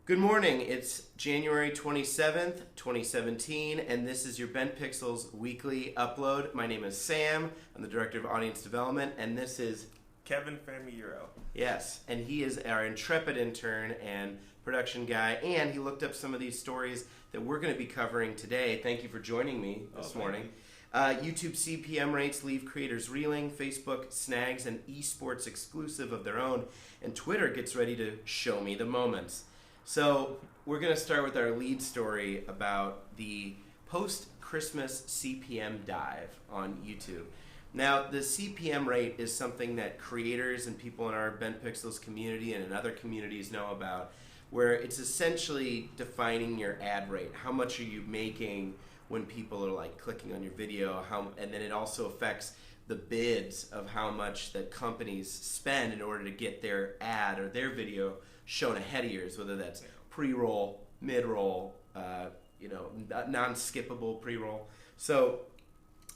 Good morning. It's January 27th, 2017, and this is your Bent Pixels weekly upload. My name is Sam. I'm the Director of Audience Development, and this is Kevin Famiro. Yes, and he is our intrepid intern and production guy, and he looked up some of these stories that we're going to be covering today. Thank you for joining me this morning. YouTube CPM rates leave creators reeling, Facebook snags an esports exclusive of their own, and Twitter gets ready to show me the moments. So we're going to start with our lead story about the post-Christmas CPM dive on YouTube. Now, the CPM rate is something that creators and people in our Bent Pixels community and in other communities know about, where it's essentially defining your ad rate. How much are you making when people are like clicking on your video? And then it also affects the bids of how much that companies spend in order to get their ad or their video shown ahead of yours, whether that's pre-roll, mid-roll, non-skippable pre-roll. So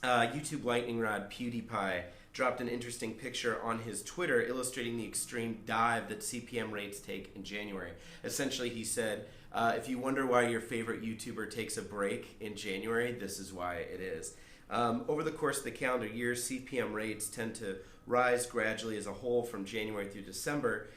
YouTube lightning rod PewDiePie dropped an interesting picture on his Twitter illustrating the extreme dive that CPM rates take in January. Essentially, he said, if you wonder why your favorite YouTuber takes a break in January, this is why it is. Over the course of the calendar year, CPM rates tend to rise gradually as a whole from January through December,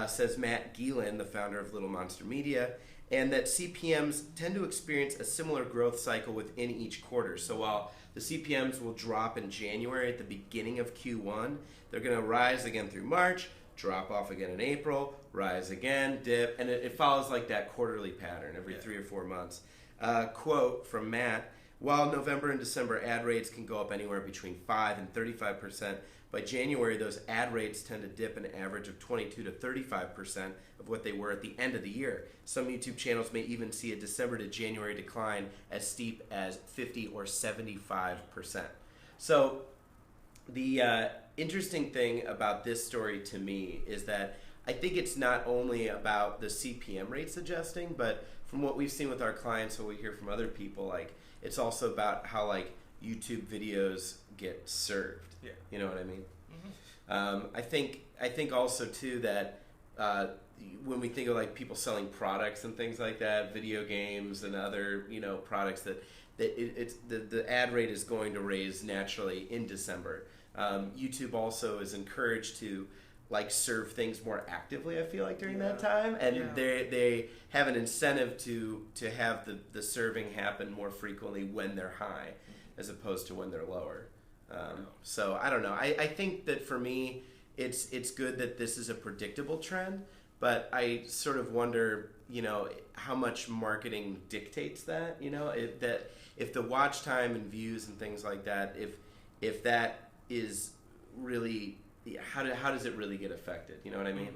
says Matt Gielen, the founder of Little Monster Media, and that CPMs tend to experience a similar growth cycle within each quarter. So while the CPMs will drop in January at the beginning of Q1, they're going to rise again through March, drop off again in April, rise again, dip, and it follows like that quarterly pattern every 3 or 4 months. Quote from Matt: while November and December ad rates can go up anywhere between 5 and 35%, by January those ad rates tend to dip an average of 22 to 35% of what they were at the end of the year. Some YouTube channels may even see a December to January decline as steep as 50 or 75%. So the interesting thing about this story to me is that I think it's not only about the CPM rates adjusting, but from what we've seen with our clients, what we hear from other people, like it's also about how like YouTube videos get served. Yeah. You know what I mean? Mm-hmm. I think also too that when we think of like people selling products and things like that, video games and other products, that the ad rate is going to raise naturally in December. YouTube also is encouraged to like serve things more actively, I feel like, during that time, and they have an incentive to have the serving happen more frequently when they're high as opposed to when they're lower. So I don't know. I think that for me, it's good that this is a predictable trend, but I sort of wonder, how much marketing dictates that. That if the watch time and views and things like that, if that is really, how does it really get affected? You know what I mean?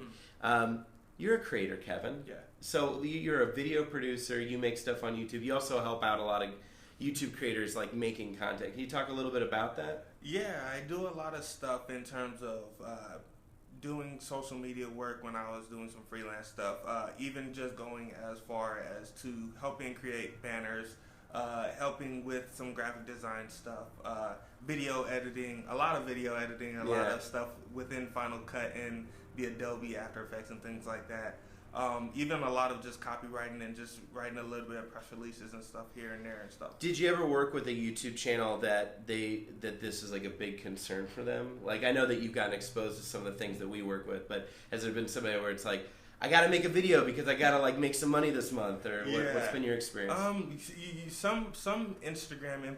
Mm-hmm. You're a creator, Kevin. Yeah. So you're a video producer. You make stuff on YouTube. You also help out a lot of YouTube creators like making content. Can you talk a little bit about that? Yeah, I do a lot of stuff in terms of doing social media work when I was doing some freelance stuff, even just going as far as to helping create banners, helping with some graphic design stuff, video editing, a lot of video editing, a lot of stuff within Final Cut and the Adobe After Effects and things like that. Even a lot of just copywriting and just writing a little bit of press releases and stuff here and there and stuff. Did you ever work with a YouTube channel that this is like a big concern for them? Like, I know that you've gotten exposed to some of the things that we work with, but has there been somebody where it's like, I gotta make a video because I gotta like make some money this month, or what's been your experience? Some Instagram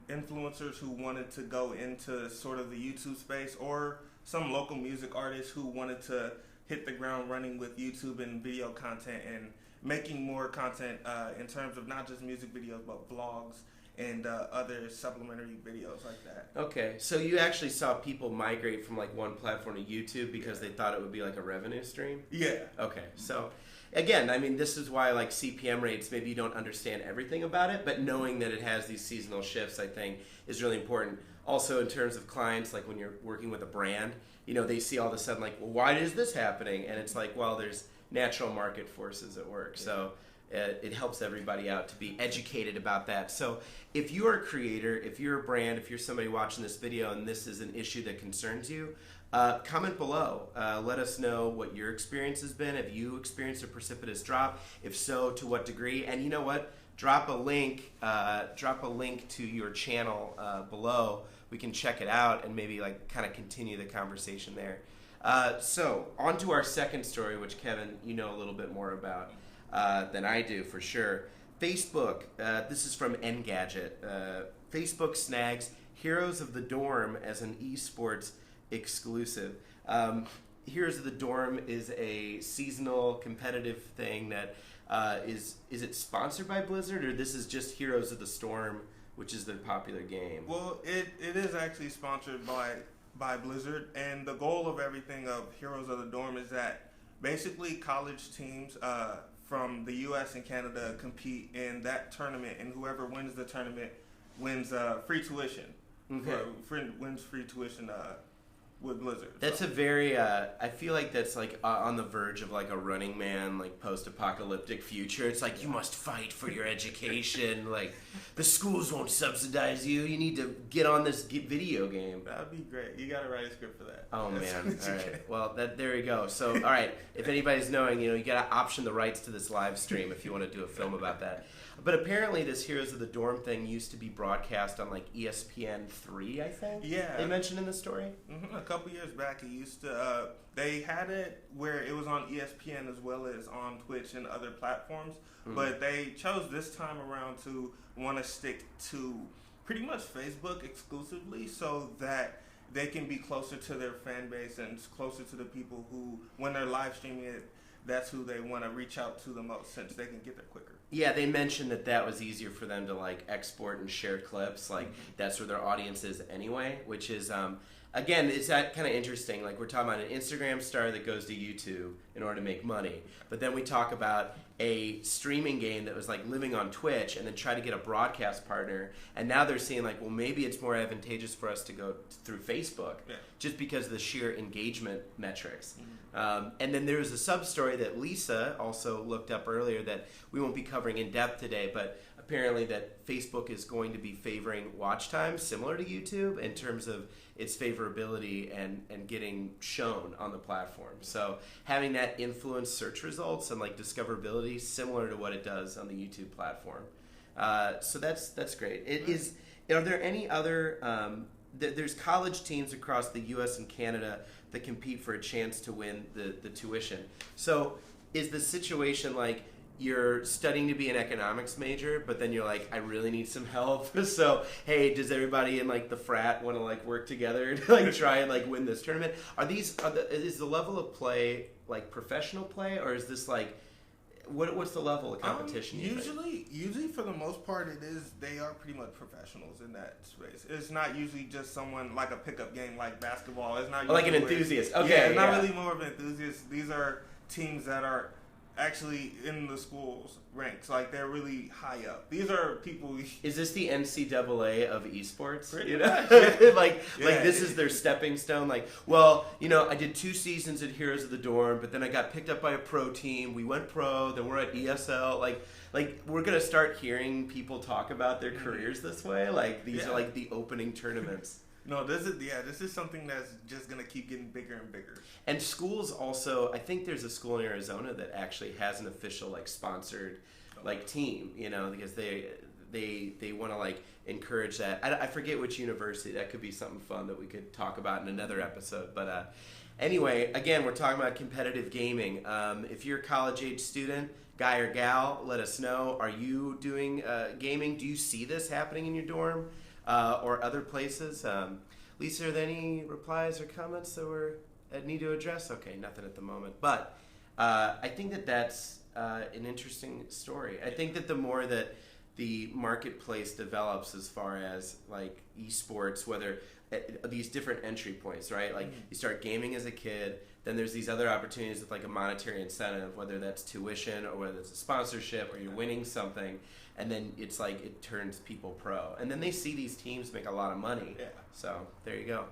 influencers who wanted to go into sort of the YouTube space, or some local music artists who wanted to hit the ground running with YouTube and video content and making more content in terms of not just music videos but vlogs and other supplementary videos like that. Okay, so you actually saw people migrate from like one platform to YouTube because they thought it would be like a revenue stream? Yeah. Okay, so again, I mean, this is why like CPM rates, maybe you don't understand everything about it, but knowing that it has these seasonal shifts, I think, is really important. Also, in terms of clients, like when you're working with a brand, they see all of a sudden like, well, why is this happening? And it's like, well, there's natural market forces at work. So it helps everybody out to be educated about that. So if you're a creator, if you're a brand, if you're somebody watching this video and this is an issue that concerns you, Comment below. Let us know what your experience has been. Have you experienced a precipitous drop? If so, to what degree? And you know what? Drop a link. Drop a link to your channel below. We can check it out and maybe like kind of continue the conversation there. So on to our second story, which Kevin, you know a little bit more about than I do for sure. Facebook. This is from Engadget. Facebook snags Heroes of the Dorm as an esports exclusive. Heroes of the Dorm is a seasonal competitive thing that is it sponsored by Blizzard, or this is just Heroes of the Storm, which is their popular game? Well, it is actually sponsored by Blizzard, and the goal of everything of Heroes of the Dorm is that basically college teams from the U.S. and Canada compete in that tournament, and whoever wins the tournament wins free tuition. Okay. Wins free tuition with Blizzard. That's a very, I feel like that's like on the verge of like a Running Man, like post-apocalyptic future. It's like, you must fight for your education. Like, the schools won't subsidize you. You need to get on this video game. That would be great. You got to write a script for that. Oh, man. All right. Well, there you go. So, all right. If anybody's knowing, you got to option the rights to this live stream if you want to do a film about that. But apparently this Heroes of the Dorm thing used to be broadcast on like ESPN3, I think? Yeah. They mentioned in the story? Mm-hmm. A couple years back, it used to, they had it where it was on ESPN as well as on Twitch and other platforms. Mm-hmm. But they chose this time around to want to stick to pretty much Facebook exclusively so that they can be closer to their fan base and closer to the people who, when they're live streaming it, that's who they want to reach out to the most since they can get there quicker. Yeah, they mentioned that was easier for them to like export and share clips. Like that's where their audience is anyway, which is again, it's that kind of interesting. Like we're talking about an Instagram star that goes to YouTube in order to make money, but then we talk about a streaming game that was like living on Twitch and then try to get a broadcast partner, and now they're seeing like, well, maybe it's more advantageous for us to go through Facebook, just because of the sheer engagement metrics. And then there was a sub-story that Lisa also looked up earlier that we won't be covering in depth today, but apparently that Facebook is going to be favoring watch time similar to YouTube in terms of its favorability and getting shown on the platform. So having that influence search results and like discoverability similar to what it does on the YouTube platform. So that's great. It is. Are there any other? There's college teams across the U.S. and Canada that compete for a chance to win the tuition. So is the situation like you're studying to be an economics major, but then you're like, I really need some help. So, hey, does everybody in like the frat want to like work together to like try and like win this tournament? Is the level of play like professional play, or is this like what's the level of competition? Usually for the most part, they are pretty much professionals in that space. It's not usually just someone like a pickup game like basketball. It's not like an enthusiast. Okay, it's not really more of an enthusiast. These are teams that are actually in the school's ranks, like they're really high up. These are people. Is this the NCAA of esports? Pretty much. This is their stepping stone. Like, well, I did 2 seasons at Heroes of the Dorm, but then I got picked up by a pro team. We went pro. Then we're at ESL. Like we're gonna start hearing people talk about their careers this way. Like these are like the opening tournaments. No, this is something that's just gonna keep getting bigger and bigger. And schools also, I think there's a school in Arizona that actually has an official like sponsored like team, because they want to like encourage that. I forget which university. That could be something fun that we could talk about in another episode. But anyway, again, we're talking about competitive gaming. If you're a college age student, guy or gal, let us know. Are you doing gaming? Do you see this happening in your dorm? Or other places. Lisa, are there any replies or comments that need to address? Okay, nothing at the moment. But I think that's an interesting story. I think that the more that the marketplace develops as far as like esports, whether these different entry points, right? Like you start gaming as a kid, then there's these other opportunities with like a monetary incentive, whether that's tuition or whether it's a sponsorship or you're winning something. And then it's like it turns people pro. And then they see these teams make a lot of money. Yeah. So there you go.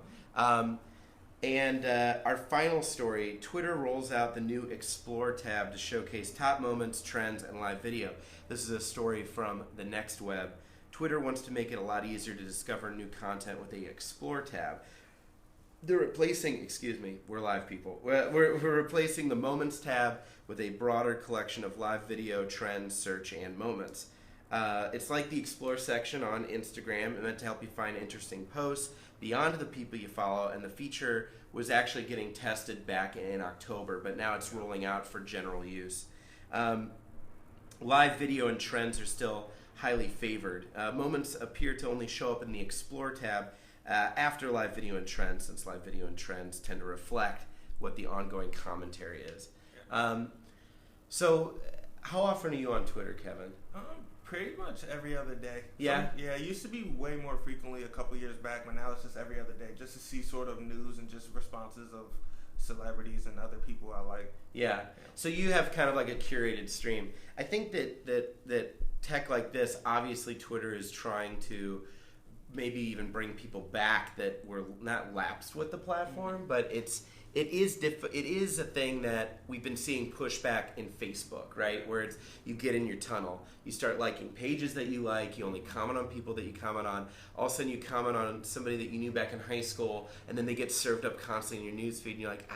And our final story, Twitter rolls out the new Explore tab to showcase top moments, trends, and live video. This is a story from the Next Web. Twitter wants to make it a lot easier to discover new content with the Explore tab. they're replacing, excuse me, we're live people. We're replacing the Moments tab with a broader collection of live video, trends, search, and moments. It's like the Explore section on Instagram, meant to help you find interesting posts beyond the people you follow, and the feature was actually getting tested back in October, but now it's rolling out for general use. Live video and trends are still highly favored. Moments appear to only show up in the Explore tab after live video and trends, since live video and trends tend to reflect what the ongoing commentary is. So, how often are you on Twitter, Kevin? Pretty much every other day. Yeah? Yeah, it used to be way more frequently a couple years back, but now it's just every other day, just to see sort of news and just responses of celebrities and other people I like. Yeah. So you have kind of like a curated stream. I think that tech like this, obviously Twitter is trying to maybe even bring people back that were not lapsed with the platform, but it is a thing that we've been seeing pushback in Facebook, right? Where it's you get in your tunnel, you start liking pages that you like, you only comment on people that you comment on. All of a sudden, you comment on somebody that you knew back in high school, and then they get served up constantly in your newsfeed, and you're like,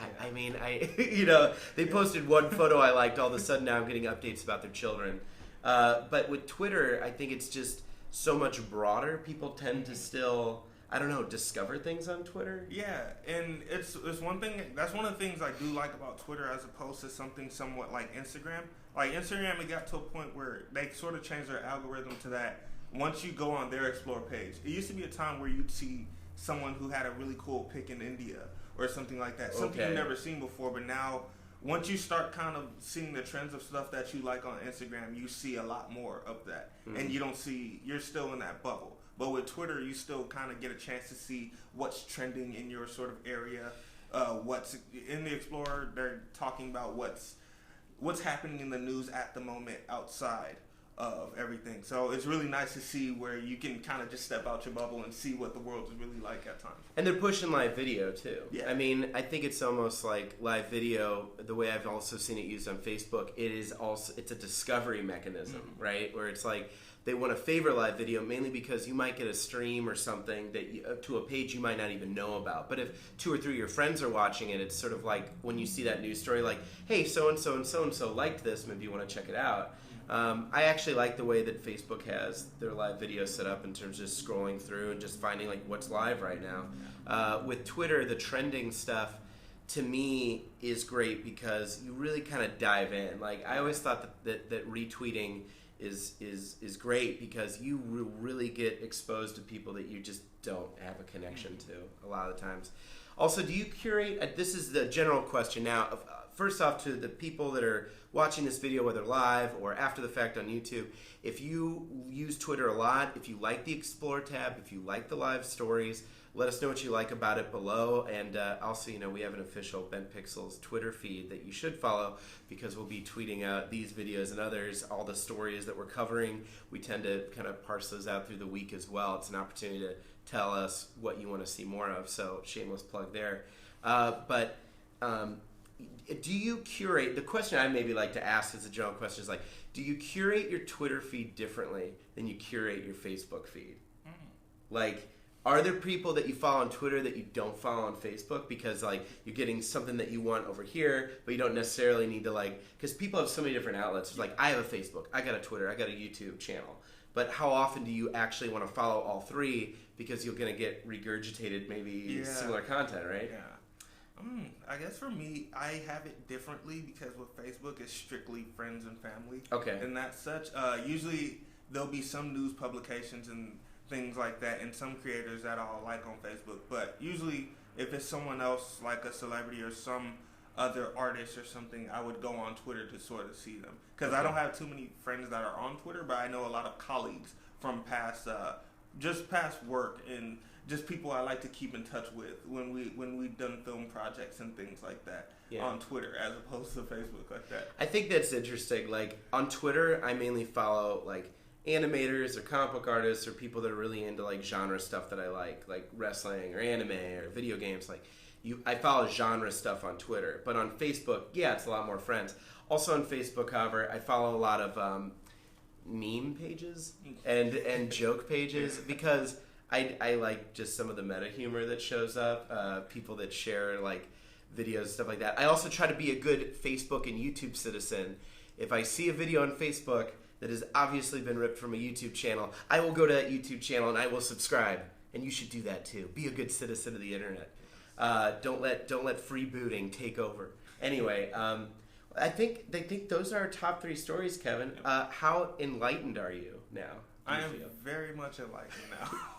they posted one photo I liked. All of a sudden, now I'm getting updates about their children. But with Twitter, I think it's just so much broader. People tend to still, I don't know, discover things on Twitter. Yeah, and it's one thing. That's one of the things I do like about Twitter as opposed to something somewhat like Instagram. Like Instagram, it got to a point where they sort of changed their algorithm to that. Once you go on their Explore page, it used to be a time where you'd see someone who had a really cool pic in India or something like that, something you've never seen before. But now, once you start kind of seeing the trends of stuff that you like on Instagram, you see a lot more of that, and you're still in that bubble. But with Twitter, you still kind of get a chance to see what's trending in your sort of area. What's in the Explorer, they're talking about what's happening in the news at the moment outside of everything. So it's really nice to see where you can kind of just step out your bubble and see what the world is really like at times. And they're pushing live video too. Yeah. I mean, I think it's almost like live video, the way I've also seen it used on Facebook, it's a discovery mechanism, right? Where it's like they want to favor live video mainly because you might get a stream or something that to a page you might not even know about. But if 2 or 3 of your friends are watching it, it's sort of like when you see that news story like, hey, so-and-so and so-and-so liked this, maybe you want to check it out. I actually like the way that Facebook has their live video set up in terms of just scrolling through and just finding like what's live right now. With Twitter, the trending stuff to me is great because you really kind of dive in. Like I always thought that retweeting is great because you really get exposed to people that you just don't have a connection to a lot of the times. Also, do you curate? This is the general question now. First off, to the people that are watching this video, whether live or after the fact on YouTube, if you use Twitter a lot, if you like the Explore tab, if you like the live stories, let us know what you like about it below. And also, we have an official Bent Pixels Twitter feed that you should follow because we'll be tweeting out these videos and others, all the stories that we're covering. We tend to kind of parse those out through the week as well. It's an opportunity to tell us what you want to see more of, so shameless plug there. Do you curate, the question I maybe like to ask as a general question is like, do you curate your Twitter feed differently than you curate your Facebook feed? Like, are there people that you follow on Twitter that you don't follow on Facebook because like you're getting something that you want over here, but you don't necessarily need to like, because people have so many different outlets. It's like, I have a Facebook, I got a Twitter, I got a YouTube channel. But how often do you actually want to follow all three because you're going to get regurgitated maybe similar content, right? Yeah. I guess for me, I have it differently because with Facebook, it's strictly friends and family. Okay. And that's such. Usually, there'll be some news publications and things like that, and some creators that I'll like on Facebook. But usually, if it's someone else, like a celebrity or some other artist or something, I would go on Twitter to sort of see them. Because I don't have too many friends that are on Twitter, but I know a lot of colleagues from past work and just people I like to keep in touch with when we've done film projects and things like that on Twitter as opposed to Facebook like that. I think that's interesting. Like on Twitter, I mainly follow like animators or comic book artists or people that are really into like genre stuff that I like wrestling or anime or video games. Like I follow genre stuff on Twitter, but on Facebook, it's a lot more friends. Also on Facebook, however, I follow a lot of meme pages and joke pages because I like just some of the meta humor that shows up. People that share like videos, stuff like that. I also try to be a good Facebook and YouTube citizen. If I see a video on Facebook that has obviously been ripped from a YouTube channel, I will go to that YouTube channel and I will subscribe. And you should do that too. Be a good citizen of the internet. Don't let freebooting take over. Anyway, I think those are our top 3 stories, Kevin. How enlightened are you now? I am very much enlightened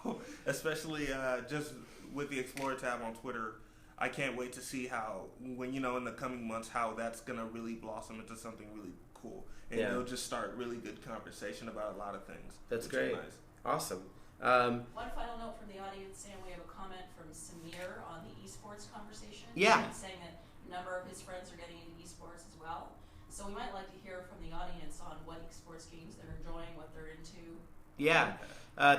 now, especially just with the Explore tab on Twitter. I can't wait to see how, when in the coming months, how that's gonna really blossom into something really cool, and it'll just start really good conversation about a lot of things. That's great. Nice. Awesome. One final note from the audience, Sam. We have a comment from Samir on the esports conversation. Yeah. He's saying that a number of his friends are getting into esports as well. So we might like to hear from the audience on what esports games they're enjoying, what they're into. Yeah.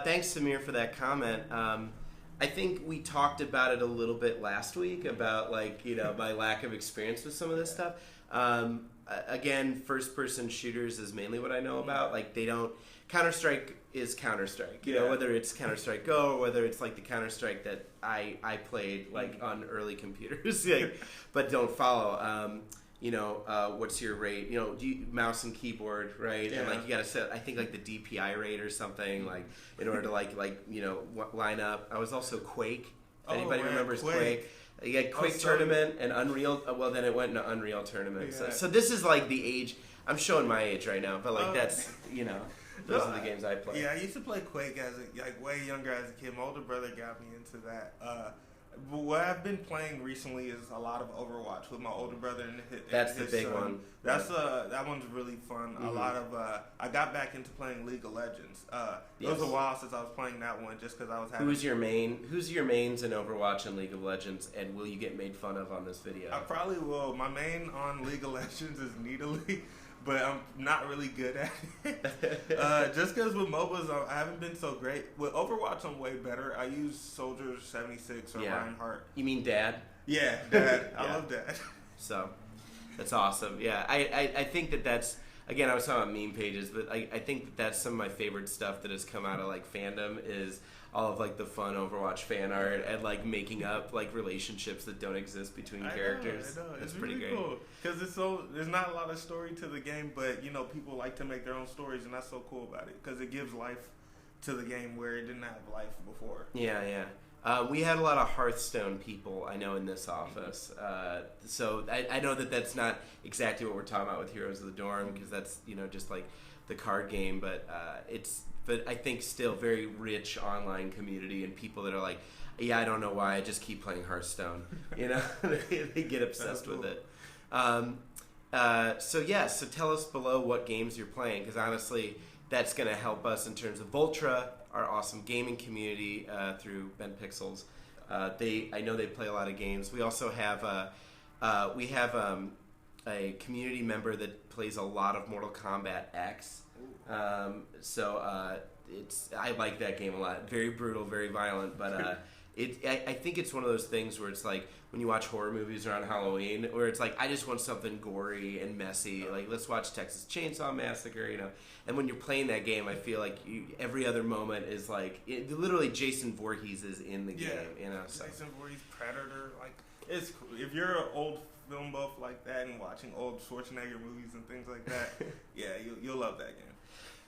Thanks, Samir, for that comment. I think we talked about it a little bit last week about my lack of experience with some of this stuff. Again, first-person shooters is mainly what I know about. Like Counter-Strike is Counter-Strike. You know, whether it's Counter-Strike Go or whether it's like the Counter-Strike that I played on early computers, but don't follow. What's your rate? Do you, mouse and keyboard, right? Yeah. And you gotta set, I think the DPI rate or something, in order to line up. I was also Quake. Anybody remembers Quake? You had Quake Tournament and Unreal. Well, then it went into Unreal Tournament. Yeah. So this is the age. I'm showing my age right now, but that's those are the games I play. Yeah, I used to play Quake as way younger as a kid. My older brother got me into that. But what I've been playing recently is a lot of Overwatch with my older brother and that's his the big son. one. That one's really fun. Mm-hmm. A lot of I got back into playing League of Legends. It was a while since I was playing that one, just because I was having. Who's your mains in Overwatch and League of Legends, and will you get made fun of on this video? I probably will. My main on League of Legends is Nidalee. But I'm not really good at it. Just because with MOBAs, I haven't been so great. With Overwatch, I'm way better. I use Soldier 76 or Reinhardt. You mean Dad? Yeah, Dad. I love Dad. So, that's awesome. Yeah, I think that's, again, I was talking about meme pages, but I think that's some of my favorite stuff that has come out of fandom is all of the fun Overwatch fan art and making up relationships that don't exist between characters. I know. It's really pretty great. Cool because there's not a lot of story to the game, but people like to make their own stories, and that's so cool about it because it gives life to the game where it didn't have life before. Yeah. We had a lot of Hearthstone people I know in this office, so I know that's not exactly what we're talking about with Heroes of the Dorm because that's just the card game, but but I think still very rich online community and people that are I don't know why, I just keep playing Hearthstone. They get obsessed with it. So tell us below what games you're playing, because honestly, that's going to help us in terms of Voltra, our awesome gaming community through Bent Pixels. I know they play a lot of games. We also have a community member that plays a lot of Mortal Kombat X. I like that game a lot. Very brutal, very violent, but I think it's one of those things where it's when you watch horror movies around Halloween, where it's I just want something gory and messy. Let's watch Texas Chainsaw Massacre, And when you're playing that game, I feel every other moment is literally Jason Voorhees is in the game, So. Jason Voorhees, Predator, it's cool. If you're an old film buff like that and watching old Schwarzenegger movies and things like that, you'll love that game.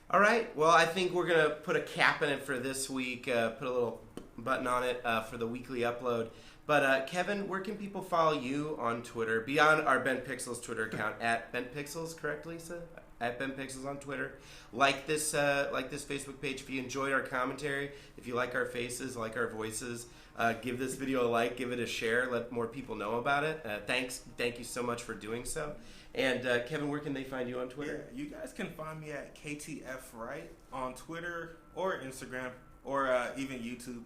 All right. Well, I think we're going to put a cap in it for this week, put a little button on it for the weekly upload. But, Kevin, where can people follow you on Twitter beyond our Bent Pixels Twitter account at Bent Pixels, correct, Lisa? At Bent Pixels on Twitter. Like this Facebook page if you enjoyed our commentary, if you like our faces, like our voices. Give this video a like, give it a share, let more people know about it. Thank you so much for doing so. And Kevin, where can they find you on Twitter? Yeah, you guys can find me at KTF Wright on Twitter or Instagram or even YouTube.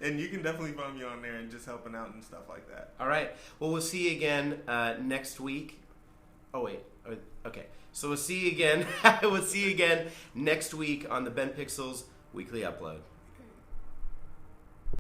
And you can definitely find me on there and just helping out and stuff like that. All right. Well, we'll see you again next week. Oh, wait. Okay. So we'll see you again. We'll see you again next week on the Bent Pixels Weekly Upload.